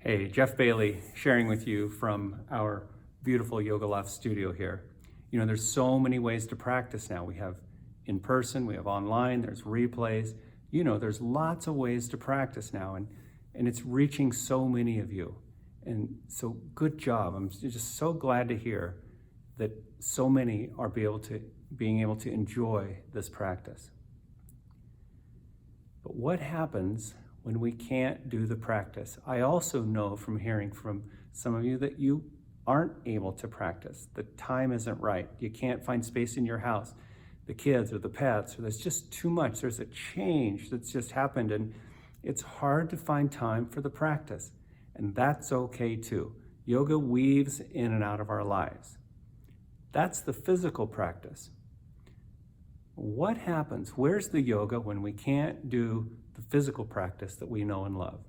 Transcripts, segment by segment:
Hey, Jeff Bailey sharing with you from our beautiful Yoga Loft studio here. You know, there's so many ways to practice now. We have in person, we have online, there's replays. You know, there's lots of ways to practice now, and it's reaching so many of you. And so good job. I'm just so glad to hear that so many are being able to enjoy this practice. But what happens when we can't do the practice? I also know from hearing from some of you that you aren't able to practice. The time isn't right. You can't find space in your house. The kids or the pets, or there's just too much. There's a change that's just happened, and it's hard to find time for the practice. And that's okay too. Yoga weaves in and out of our lives. That's the physical practice. What happens? Where's the yoga when we can't do the physical practice that we know and love?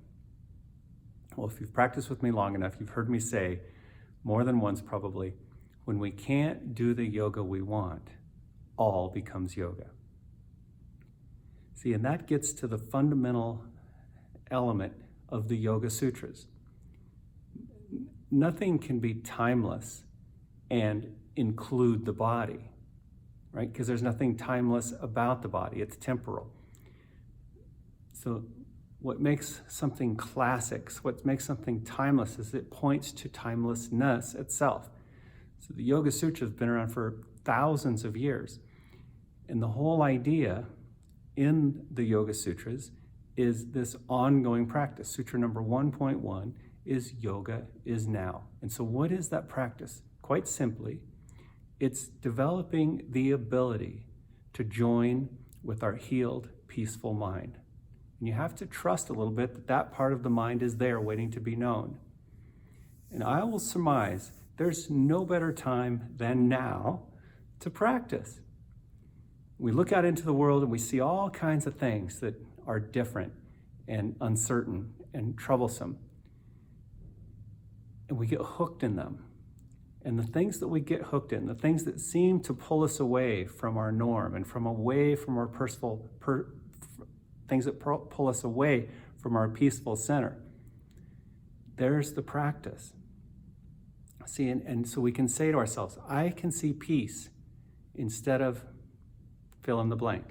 Well, if you've practiced with me long enough, you've heard me say more than once probably, when we can't do the yoga we want, all becomes yoga. See, and that gets to the fundamental element of the Yoga Sutras. Nothing can be timeless and include the body, right? Because there's nothing timeless about the body, it's temporal. So what makes something classic, what makes something timeless is it points to timelessness itself. So the Yoga Sutra has been around for thousands of years. And the whole idea in the Yoga Sutras is this ongoing practice. Sutra number 1.1 is yoga is now. And so what is that practice? Quite simply, it's developing the ability to join with our healed, peaceful mind. And you have to trust a little bit that that part of the mind is there waiting to be known. And I will surmise there's no better time than now to practice. We look out into the world and we see all kinds of things that are different and uncertain and troublesome. And we get hooked in them. And the things that we get hooked in, the things that seem to pull us away from our norm and from away from our things that pull us away from our peaceful center, there's the practice. See, and so we can say to ourselves, I can see peace instead of fill in the blank.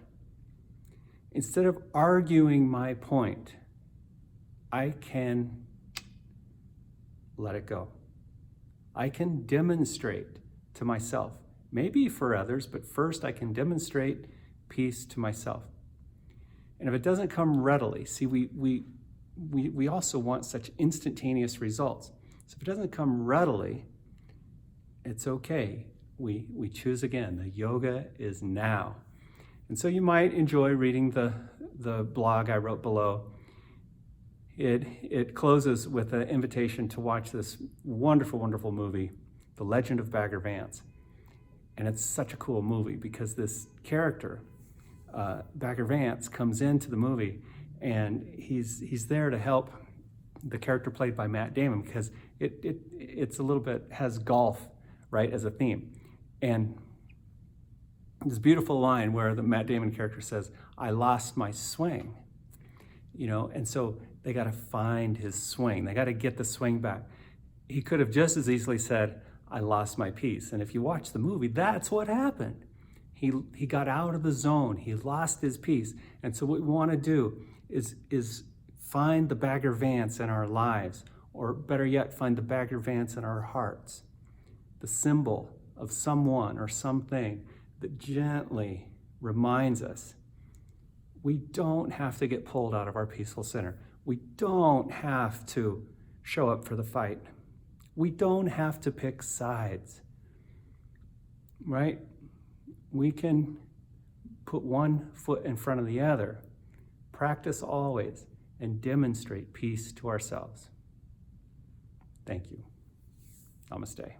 Instead of arguing my point, I can let it go. I can demonstrate to myself, maybe for others, but first I can demonstrate peace to myself. And if it doesn't come readily, see, we also want such instantaneous results. So if it doesn't come readily, it's okay. We choose again. The yoga is now. And so you might enjoy reading the blog I wrote below. It closes with an invitation to watch this wonderful, wonderful movie, The Legend of Bagger Vance. And it's such a cool movie because this character, Bagger Vance, comes into the movie and he's there to help the character played by Matt Damon because it's a little bit, has golf, right, as a theme. And this beautiful line where the Matt Damon character says, I lost my swing, you know, and so they got to find his swing. They got to get the swing back. He could have just as easily said, I lost my peace. And if you watch the movie, that's what happened. He got out of the zone. He lost his peace. And so what we want to do is find the Bagger Vance in our lives, or better yet, find the Bagger Vance in our hearts, the symbol of someone or something that gently reminds us we don't have to get pulled out of our peaceful center. We don't have to show up for the fight. We don't have to pick sides, right? We can put one foot in front of the other, practice always, and demonstrate peace to ourselves. Thank you. Namaste.